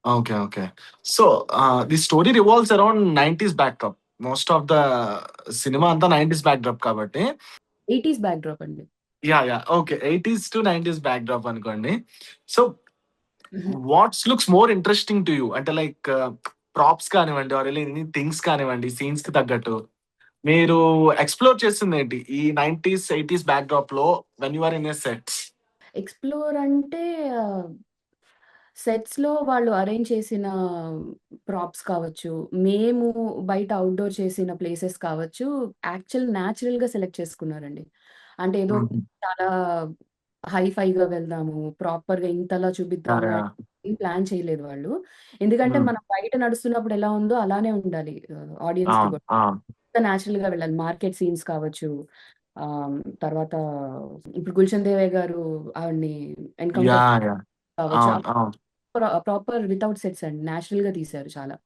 Okay. Okay. So, the story revolves around 90స్ backdrop. Most of the cinema అంతా 90స్ backdrop కాబట్టి 80స్ బ్యాక్‌డ్రాప్ అండి. యాహ్! ఓకే. 80స్-90స్ బ్యాక్‌డ్రాప్ అనుకోండి. సో, హుహు. What's looks more interesting to you? అంటే లైక్ ప్రాప్స్ కానివ్వండి, ఆర్ ఎనీ థింగ్స్ కానివ్వండి, సీన్స్‌కి తగ్గట్టు మీరు ఎక్స్‌ప్లోర్ చేసిందేంటి? ఈ 90స్, 80స్ బ్యాక్‌డ్రాప్‌లో when you are in a sets? Explore అంటే ఆహ్, సెట్స్‌లో వాళ్ళు అరేంజ్ చేసిన ప్రాప్స్ కావచ్చు, మేము బయట ఔట్‌డోర్ చేసిన ప్లేసెస్ కావచ్చు, నేచురల్‌గా సెలెక్ట్ చేసుకున్నారండి. అంటే ఏదో హుహు. చాలా హైఫైగా వెళ్దాము, ప్రాపర్‌గా ఇంతలా యాహ్! చూపిద్దాము అని యాహ్! ఏం ప్లాన్ చేయలేదు వాళ్ళు. ఎందుకంటే హ్మ్. మనం బయట నడుస్తున్నప్పుడు ఎలా ఉందో అలానే ఉండాలి ఆడియన్స్‌కి అవును. కూడా. ఆ! నేచురల్‌గా వెళ్ళాలి. మార్కెట్ సీన్స్ కావచ్చు, తర్వాత ఇప్పుడు 'గుల్షన్ దేవయ్య' గారు ఆవిడని ఎన్‌కౌంటర్ యాహ్! యాహ్! కావచ్చు. అవును. అవును. ప్రాపర్ వితౌట్ సెట్స్ అండి. నేచురల్‌గా తీశారు చాలా.